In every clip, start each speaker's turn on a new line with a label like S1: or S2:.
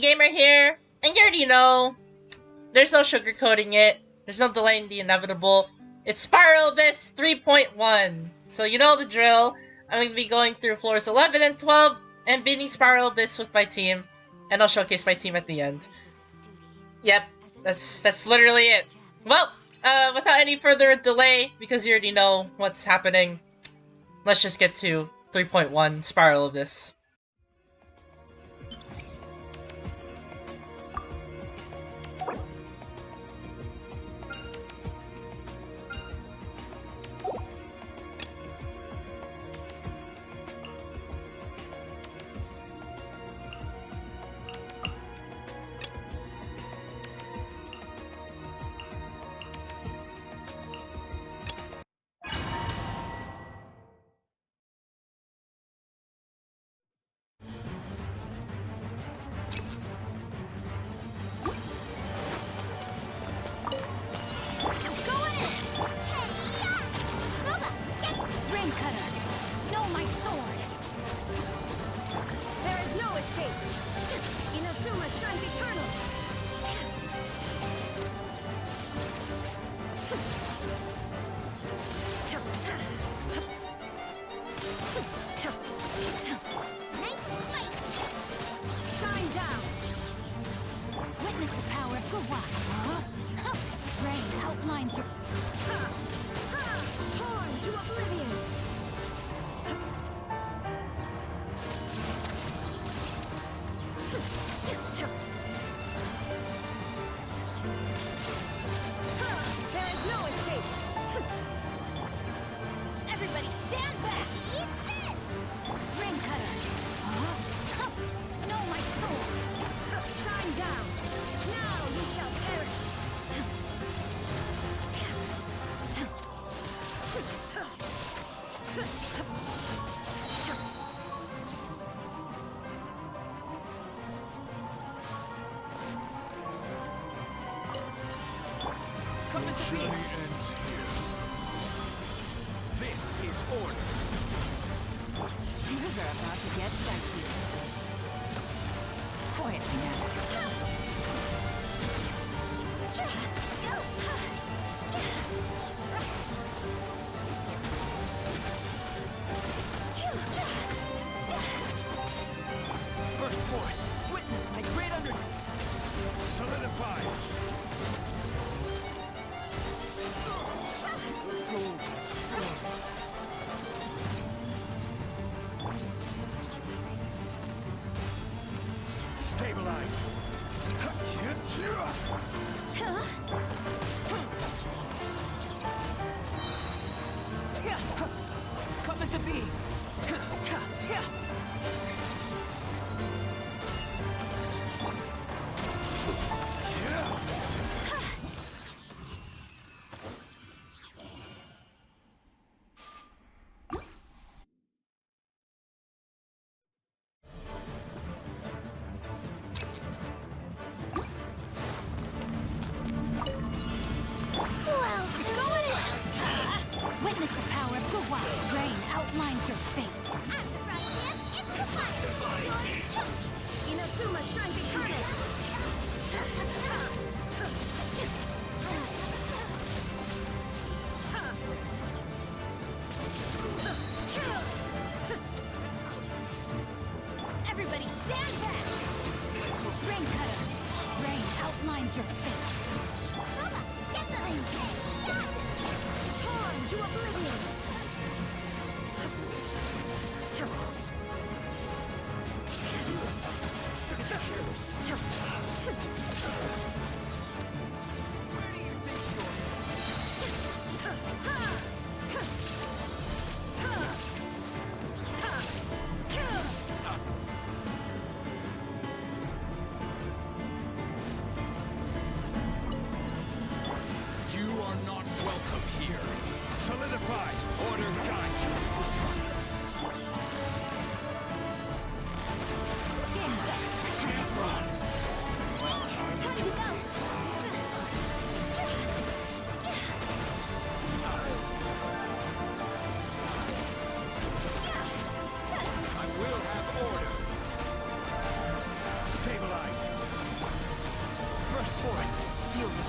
S1: Gamer here, and you already know, there's no sugarcoating it, there's no delaying the inevitable. It's Spiral Abyss 3.1, so you know the drill. I'm going to be going through floors 11 and 12, and beating Spiral Abyss with my team, and I'll showcase my team at the end. Yep, that's literally it. Well, without any further delay, because you already know what's happening, let's just get to 3.1 Spiral Abyss.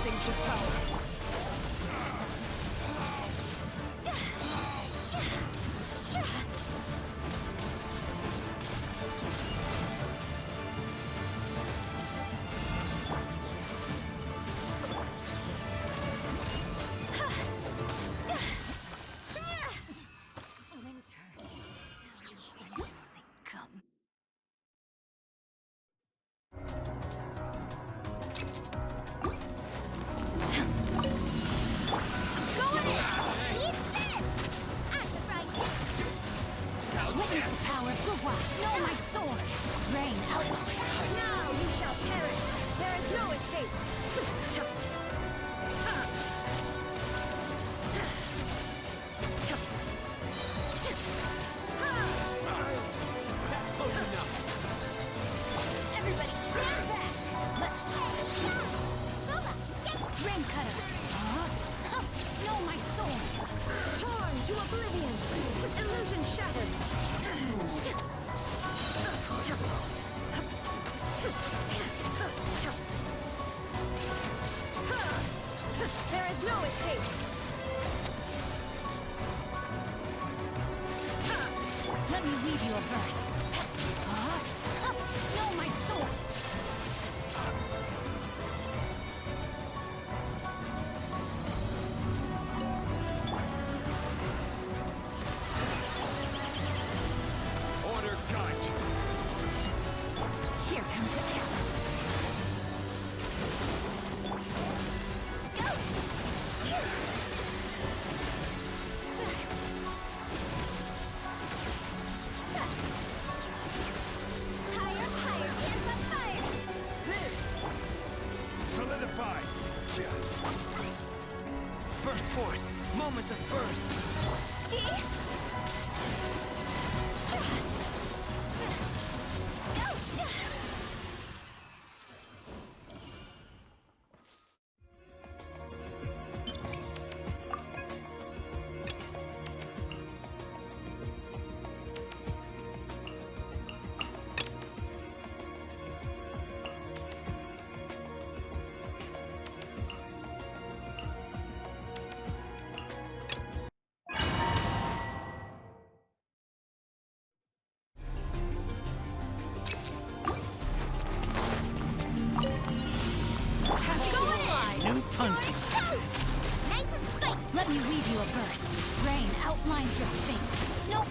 S2: Sage of power. Burst forth! Moments of burst!
S3: Let me weave you a verse. Rain outlines your fate. No!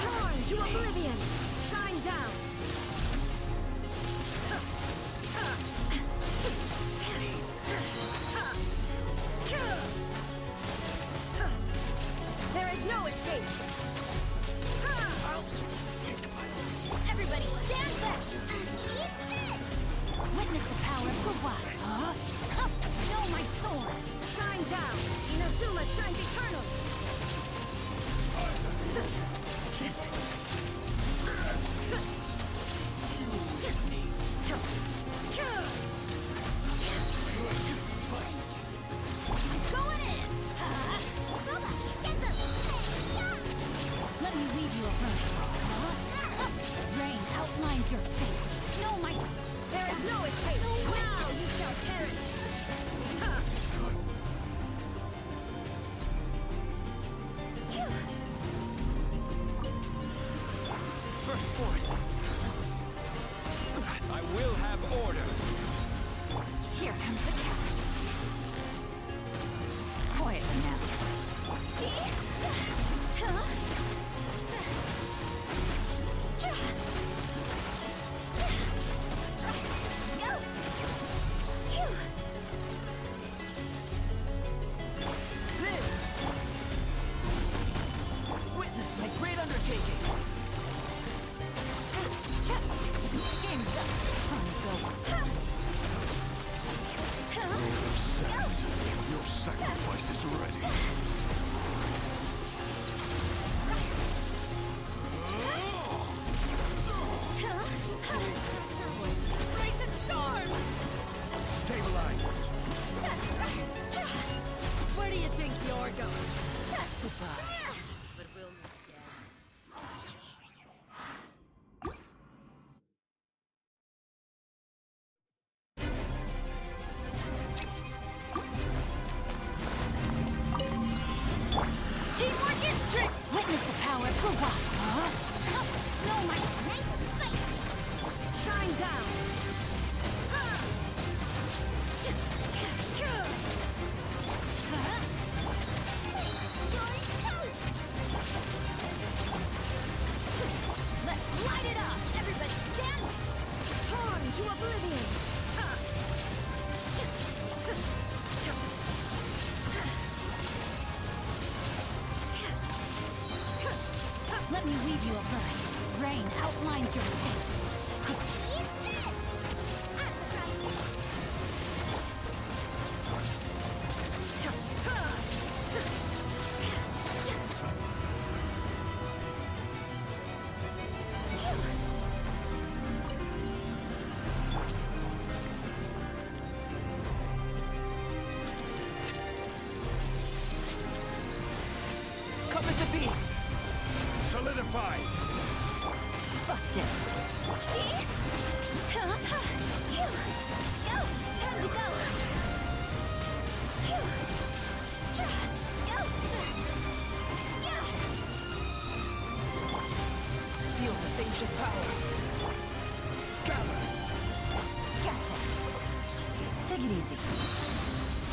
S2: Torn to oblivion! Shine down! There is no escape!
S3: Everybody stand back! Eat this! Witness the power of the wild. Know my sword!
S2: Shine down! Inazuma shines eternally!
S3: Going in! Get them! Let me weave you a verse. Rain outlines your fate. Know my...
S2: There is no escape! Now you shall perish!
S4: Burst forth! I will have order!
S3: Here comes the catch. Quiet now.
S2: Witness my great undertaking!
S3: Game's up. Fun's over.
S4: Your sacrifice is ready!
S2: Raise a storm!
S4: Stabilize!
S2: Where do you think you're going? Goodbye. But we'll meet again.
S3: down. Let's light it up! Everybody stand! Torn to oblivion! Let me weave you a verse. Rain outlines your fate. Eat this!
S4: Come into being. Solidify.
S3: Busted. See? Go! Time to go!
S4: Feel this ancient power. Gather.
S3: Gotcha. Take it easy.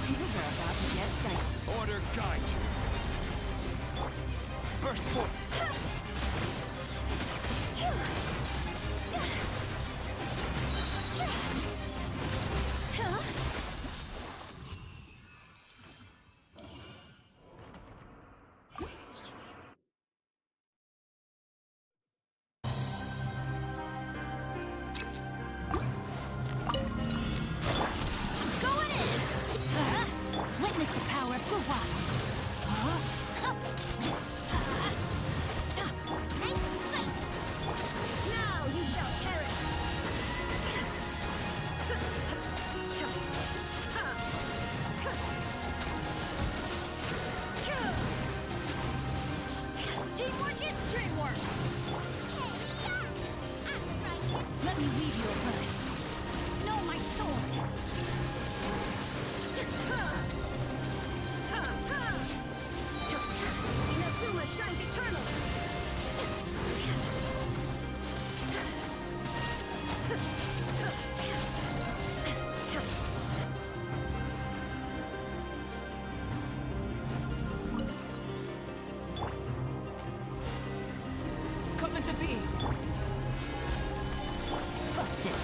S3: Things are about to get dicey.
S4: Order guide you. Burst forth.
S3: Going in! Witness the power of the wild. Stop! Nice and spicy! Now you shall perish! Teamwork is dreamwork! Let me weave you a verse. Know my sword! Inazuma shines eternally!
S4: Come into being.
S3: Busted!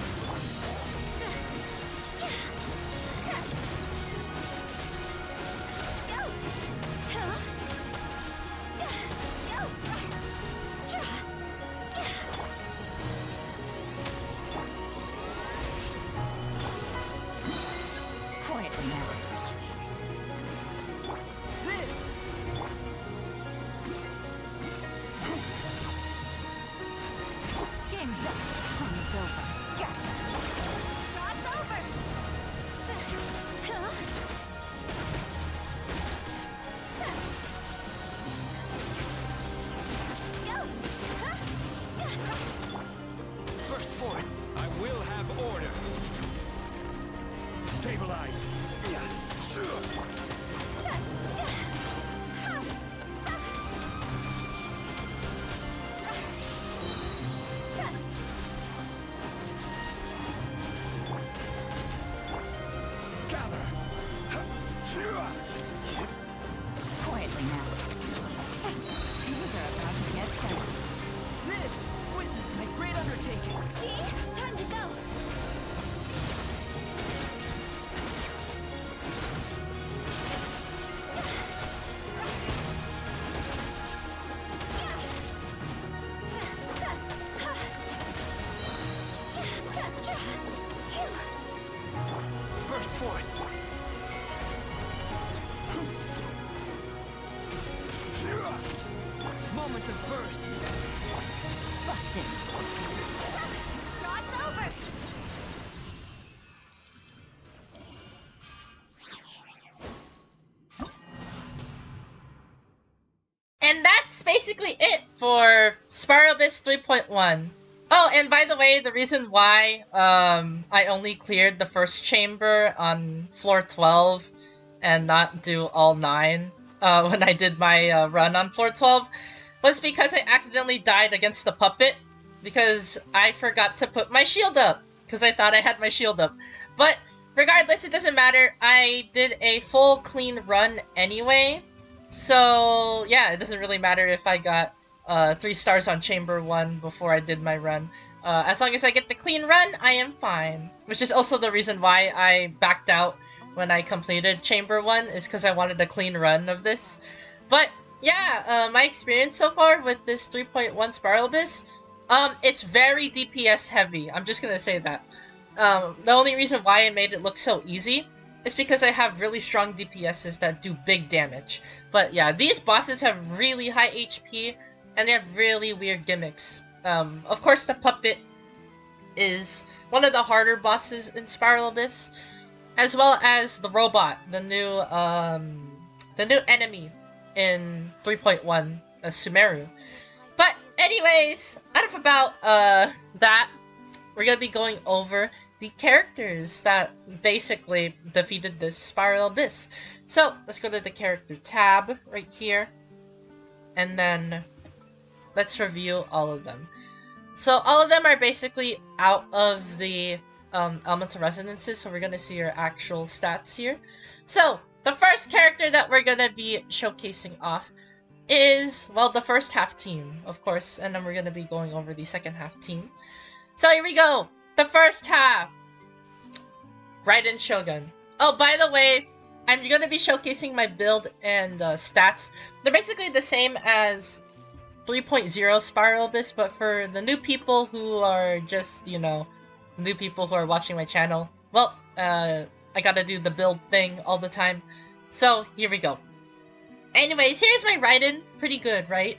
S3: Quietly now.
S4: Live.
S3: Game's up. Fun's over. Gotcha. God's over.
S4: Burst forth. I will have order. Stabilize. Gather.
S3: Quietly now. Things are about to get dicey.
S4: Live. Witness my great undertaking.
S3: See? Time to go.
S4: Burst forth. Moment of birth.
S3: Busted. God's over.
S1: And that's basically it for Spiral Abyss 3.1. Oh, and by the way, the reason why I only cleared the first chamber on floor 12 and not do all 9 when I did my run on floor 12 was because I accidentally died against the puppet because I forgot to put my shield up. because I thought I had my shield up. But regardless, it doesn't matter. I did a full clean run anyway. So yeah, it doesn't really matter if I got 3 stars on Chamber 1 before I did my run. As long as I get the clean run, I am fine. Which is also the reason why I backed out when I completed Chamber 1, is because I wanted a clean run of this. But yeah, my experience so far with this 3.1 Spiral Abyss, it's very DPS heavy. I'm just gonna say that. The only reason why I made it look so easy is because I have really strong DPSs that do big damage. But yeah, these bosses have really high HP, and they have really weird gimmicks. Of course, the puppet is one of the harder bosses in Spiral Abyss, as well as the robot, the new enemy in 3.1, Sumeru. But anyways, enough about that. We're gonna be going over the characters that basically defeated this Spiral Abyss. So let's go to the character tab right here, and then let's review all of them. So all of them are basically out of the elemental resonances, so we're gonna see your actual stats here. So the first character that we're gonna be showcasing off is, well, the first half team, of course, and then we're gonna be going over the second half team. So here we go! The first half! Raiden Shogun. Oh, by the way, I'm gonna be showcasing my build and stats. They're basically the same as 3.0 Spiral Abyss, but for the new people who are just, you know, new people who are watching my channel, well, I gotta do the build thing all the time. So, here we go. Anyways, here's my Raiden. Pretty good, right?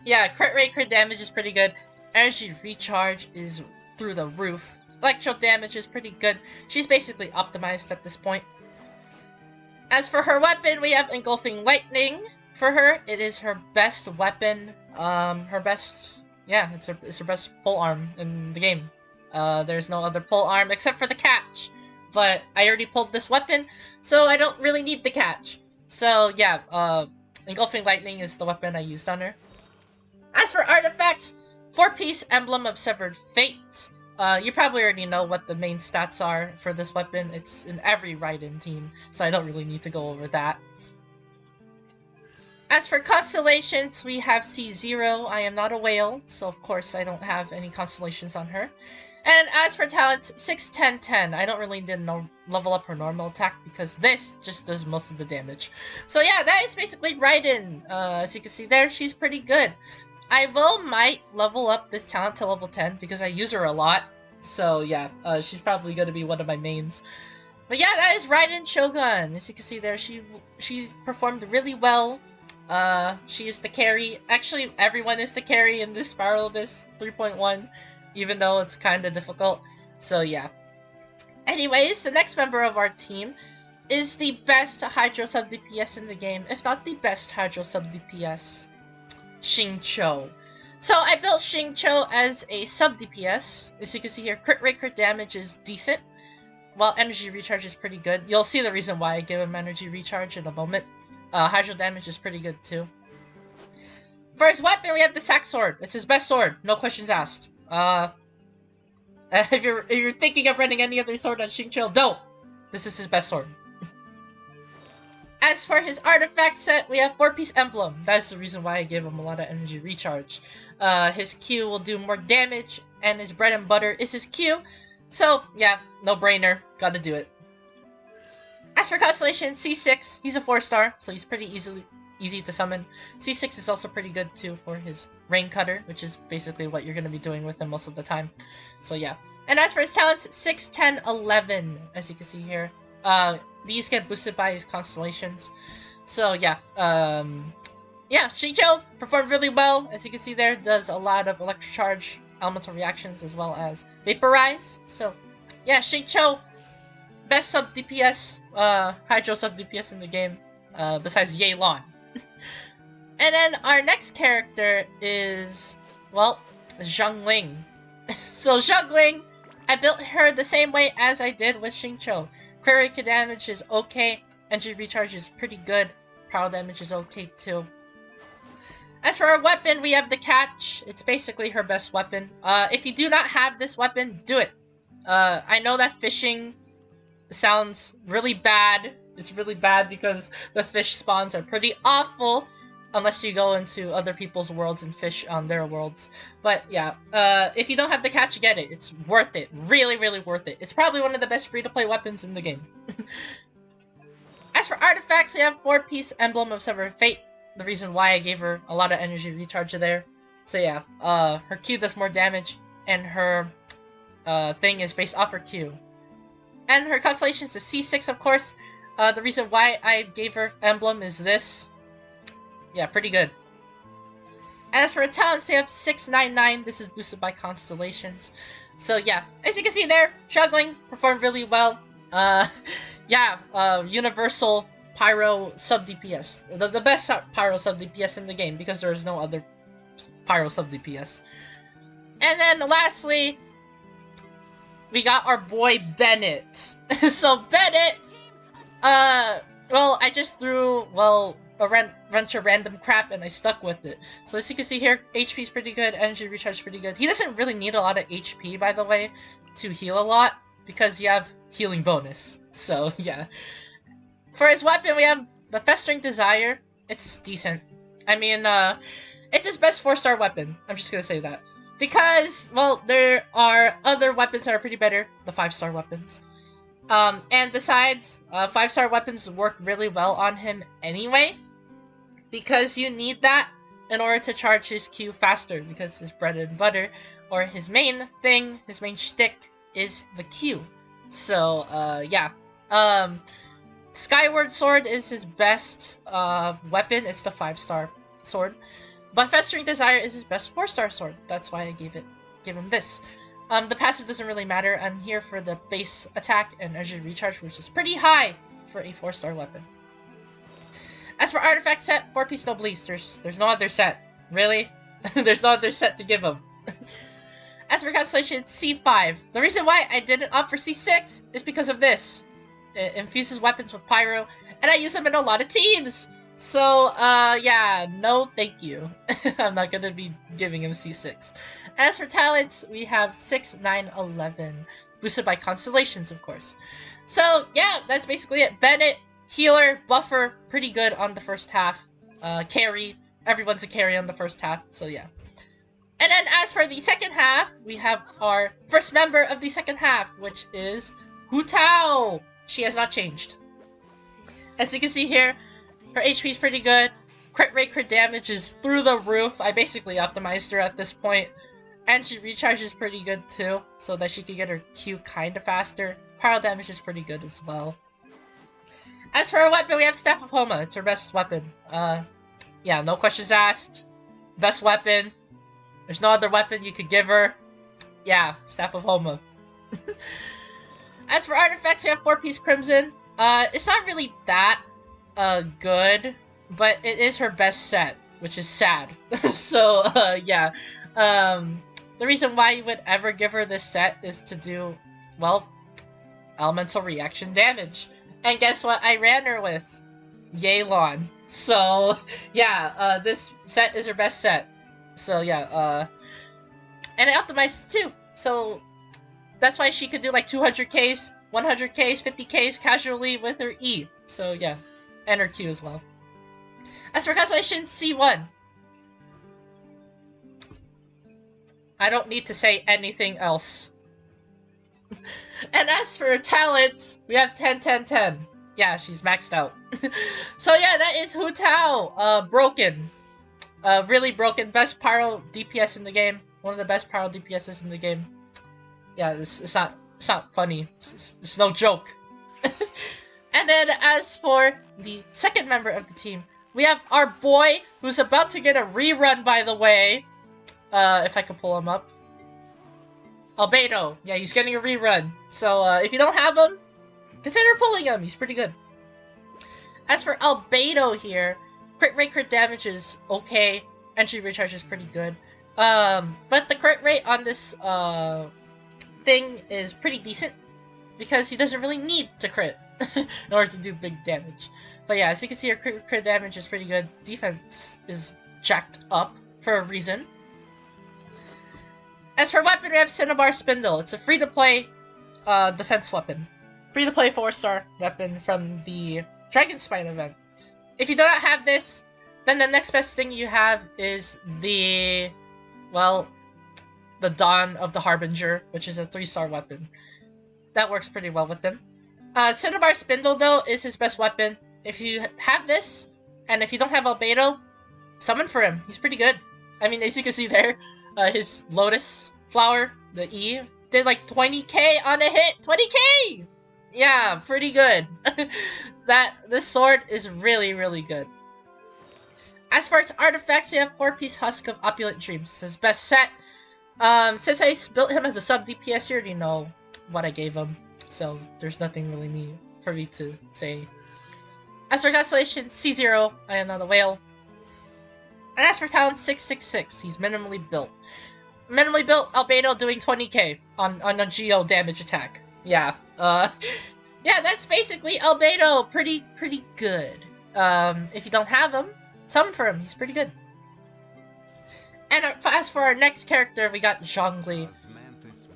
S1: Yeah, crit rate, crit damage is pretty good. Energy recharge is through the roof. Electro damage is pretty good. She's basically optimized at this point. As for her weapon, we have Engulfing Lightning. For her, it is her best weapon. Her best... Yeah, it's her best pole arm in the game. There's no other pole arm except for the catch. But I already pulled this weapon, so I don't really need the catch. So yeah, Engulfing Lightning is the weapon I used on her. As for artifacts, 4-piece Emblem of Severed Fate. You probably already know what the main stats are for this weapon. It's in every Raiden team, so I don't really need to go over that. As for constellations, we have C0. I am not a whale, so of course I don't have any constellations on her. And as for talents, 6, 10, 10. I don't really need to level up her normal attack because this just does most of the damage. So yeah, that is basically Raiden. As you can see there, she's pretty good. I might level up this talent to level 10 because I use her a lot. So yeah, she's probably going to be one of my mains. But yeah, that is Raiden Shogun. As you can see there, she's performed really well. She is the carry. Actually, everyone is the carry in this Spiral Abyss 3.1, even though it's kind of difficult. So yeah. Anyways, the next member of our team is the best Hydro sub DPS in the game, if not the best Hydro sub DPS, Xingqiu. So I built Xingqiu as a sub DPS. As you can see here, crit rate, crit damage is decent, while energy recharge is pretty good. You'll see the reason why I give him energy recharge in a moment. Hydro damage is pretty good too. For his weapon, we have the Sack Sword. It's his best sword, no questions asked. If you're thinking of running any other sword on Xingqiu, don't! This is his best sword. As for his artifact set, we have 4-piece Emblem. That's the reason why I gave him a lot of energy recharge. His Q will do more damage, and his bread and butter is his Q. So, yeah, no brainer. Gotta do it. As for Constellation, C6, he's a 4-star, so he's pretty easy to summon. C6 is also pretty good too for his Rain Cutter, which is basically what you're going to be doing with him most of the time. So yeah. And as for his talents, 6, 10, 11, as you can see here. These get boosted by his constellations. So yeah, yeah, Xingqiu performed really well. As you can see there, does a lot of electrocharge, elemental reactions, as well as vaporize. So yeah, Xingqiu, best sub DPS, Hydro sub DPS in the game, besides yelan. And then our next character is, well, zhongli. So zhongli, I built her the same way as I did with Xingqiu. Crit rate damage is okay, energy recharge is pretty good, power damage is okay too. As for our weapon, we have the catch. It's basically her best weapon. If you do not have this weapon, do it. I know that fishing sounds really bad. It's really bad because the fish spawns are pretty awful unless you go into other people's worlds and fish on their worlds. But yeah, if you don't have the catch, get it. It's worth it. Really, really worth it. It's probably one of the best free-to-play weapons in the game. As for artifacts, we have 4-piece Emblem of Severed Fate. The reason why I gave her a lot of energy recharge there. So yeah, her Q does more damage, and her thing is based off her Q. And her constellations is C6, of course. The reason why I gave her Emblem is this. Yeah, pretty good. And as for her talents, they have 699. This is boosted by constellations. So yeah, as you can see there, Juggling performed really well. Yeah, universal Pyro sub DPS. The best Pyro sub DPS in the game because there is no other Pyro sub DPS. And then lastly, we got our boy Bennett. So Bennett, well, I just threw, well, a bunch of random crap and I stuck with it. So as you can see here, HP is pretty good, energy recharge is pretty good. He doesn't really need a lot of HP, by the way, to heal a lot because you have healing bonus. So yeah. For his weapon, we have the Festering Desire. It's decent. I mean, it's his best 4-star weapon. I'm just gonna say that. Because, well, there are other weapons that are pretty better. The 5-star weapons. And besides, 5-star weapons work really well on him anyway. Because you need that in order to charge his Q faster. Because his bread and butter, or his main thing, his main shtick, is the Q. So, yeah. Skyward Sword is his best weapon. It's the 5-star sword. But Festering Desire is his best 4-star sword. That's why I gave him this. The passive doesn't really matter. I'm here for the base attack and energy recharge, which is pretty high for a 4-star weapon. As for artifact set, 4-piece no bleeds. There's no other set. Really? There's no other set to give him. As for constellation, C5. The reason why I didn't opt for C6 is because of this. It infuses weapons with Pyro, and I use them in a lot of teams! So, yeah, no thank you. I'm not gonna be giving him C6. As for talents, we have 6, 9, 11. Boosted by constellations, of course. So, yeah, that's basically it. Bennett, healer, buffer, pretty good on the first half. Carry, everyone's a carry on the first half, so yeah. And then as for the second half, we have our first member of the second half, which is Hu Tao! She has not changed. As you can see here, her HP is pretty good. Crit rate, crit damage is through the roof. I basically optimized her at this point. And she recharges pretty good too, so that she can get her Q kinda faster. Pyro damage is pretty good as well. As for her weapon, we have Staff of Homa. It's her best weapon. Yeah, no questions asked. Best weapon. There's no other weapon you could give her. Yeah, Staff of Homa. As for artifacts, we have 4-piece Crimson. It's not really that good, but it is her best set, which is sad. So, yeah. The reason why you would ever give her this set is to do, well, elemental reaction damage. And guess what I ran her with? Yelan. So, yeah, this set is her best set. So, yeah, and I optimized it too. So, that's why she could do like 200Ks, 100Ks, 50Ks casually with her E. So yeah, and her Q as well. As for constellation, C1. I don't need to say anything else. And as for her talents, we have 10, 10, 10. Yeah, she's maxed out. So yeah, that is Hu Tao. Broken. Really broken. Best Pyro DPS in the game. One of the best Pyro DPSs in the game. Yeah, it's not funny. It's no joke. And then as for the second member of the team, we have our boy who's about to get a rerun, by the way. If I could pull him up. Albedo. Yeah, he's getting a rerun. So if you don't have him, consider pulling him. He's pretty good. As for Albedo here, crit rate, crit damage is okay. Entry recharge is pretty good. But the crit rate on this thing is pretty decent because he doesn't really need to crit in order to do big damage. But yeah, as you can see, her crit damage is pretty good. Defense is jacked up for a reason. As for weapon, we have Cinnabar Spindle. It's a free-to-play defense weapon. Free-to-play 4-star weapon from the Dragon Spine event. If you do not have this, then the next best thing you have is the, well, the Dawn of the Harbinger, which is a 3-star weapon. That works pretty well with him. Cinnabar Spindle, though, is his best weapon. If you have this, and if you don't have Albedo, summon for him. He's pretty good. I mean, as you can see there, his Lotus Flower, the E, did like 20k on a hit. 20k! Yeah, pretty good. This sword is really, really good. As for its artifacts, we have 4-piece Husk of Opulent Dreams. It's his best set. Since I built him as a sub DPS, you already know what I gave him. So there's nothing really for me to say. As for Constellation, C0, I am not a whale. And as for talent, 666, he's minimally built. Minimally built, Albedo doing 20k on a geo damage attack. Yeah, yeah, that's basically Albedo. Pretty good. If you don't have him, summon for him. He's pretty good. And as for our next character, we got Zhongli.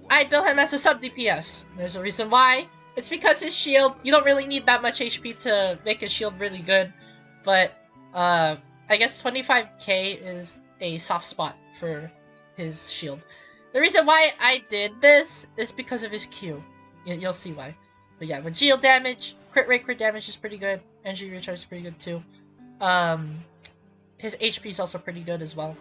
S1: I built him as a sub DPS. There's a reason why. It's because his shield, you don't really need that much HP to make his shield really good. But, I guess 25k is a soft spot for his shield. The reason why I did this is because of his Q. You'll see why. But yeah, with geo damage, crit rate, crit damage is pretty good. Energy recharge is pretty good too. His HP is also pretty good as well.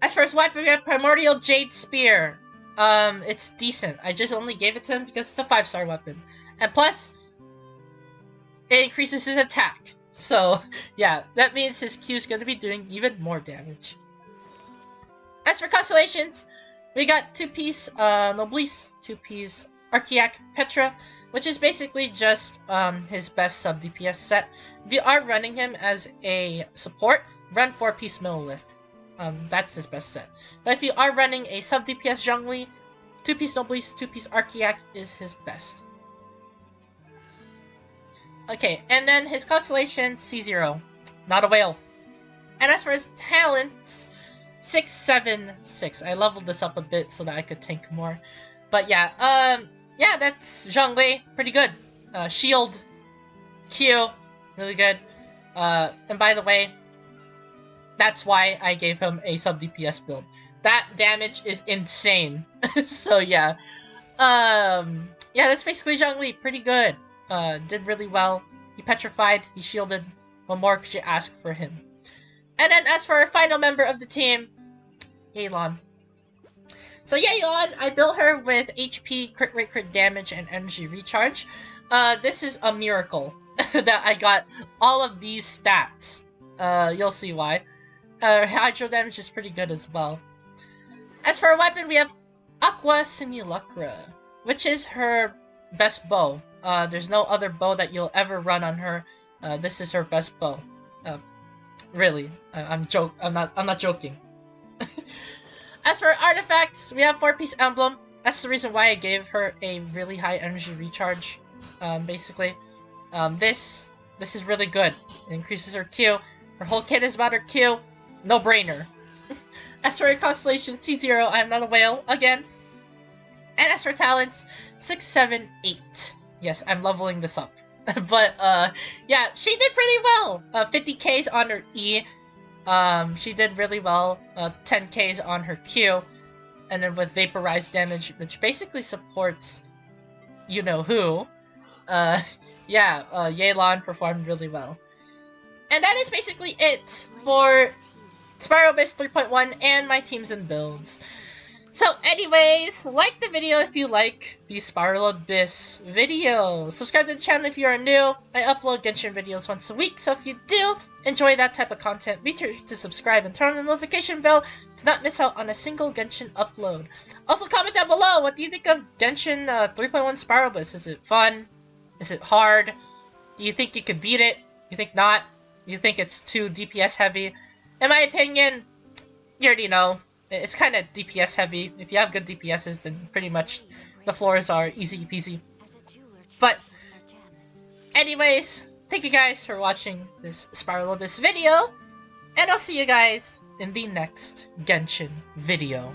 S1: As for his weapon, we have Primordial Jade Spear. It's decent. I just only gave it to him because it's a 5-star weapon. And plus, it increases his attack. So, yeah, that means his Q is going to be doing even more damage. As for constellations, we got 2-piece Noblesse, 2-piece Archeac Petra, which is basically just his best sub DPS set. If you are running him as a support, run 4-piece Millilith. That's his best set. But if you are running a sub DPS zhongli, 2-piece Noblesse, 2-piece Archeac is his best. Okay, and then his constellation, C0. Not a whale. And as for his talents, 676. I leveled this up a bit so that I could tank more. But yeah, yeah, that's Zhongli. Pretty good. Shield, Q, really good. And by the way, that's why I gave him a sub DPS build. That damage is insane. So yeah. Yeah, that's basically Zhongli. Pretty good. Did really well. He petrified, he shielded. What more could you ask for him? And then as for our final member of the team, Yelan. So Yelan, I built her with HP, crit rate, crit damage, and energy recharge. This is a miracle that I got all of these stats. You'll see why. Hydro damage is pretty good as well. As for a weapon, we have Aqua Simulacra, which is her best bow. There's no other bow that you'll ever run on her. This is her best bow. Really, I'm not joking. As for artifacts, we have 4-piece Emblem. That's the reason why I gave her a really high energy recharge. Basically, this is really good. It increases her Q. Her whole kit is about her Q. No brainer. As for her constellation, C0, I am not a whale again. And as for talents, 6, 7, 8. Yes, I'm leveling this up. But yeah, she did pretty well. 50Ks on her E. She did really well. 10Ks on her Q. And then with vaporized damage, which basically supports you know who. Yeah, Yelan performed really well. And that is basically it for Spiral Abyss 3.1 and my teams and builds. So anyways, like the video if you like the Spiral Abyss videos. Subscribe to the channel if you are new. I upload Genshin videos once a week, so if you do enjoy that type of content, be sure to subscribe and turn on the notification bell to not miss out on a single Genshin upload. Also comment down below, what do you think of Genshin 3.1 Spiral Abyss? Is it fun? Is it hard? Do you think you could beat it? You think not? You think it's too DPS heavy? In my opinion, you already know. It's kind of DPS heavy. If you have good DPSs, then pretty much the floors are easy peasy. But anyways, thank you guys for watching this Spiral Abyss video. And I'll see you guys in the next Genshin video.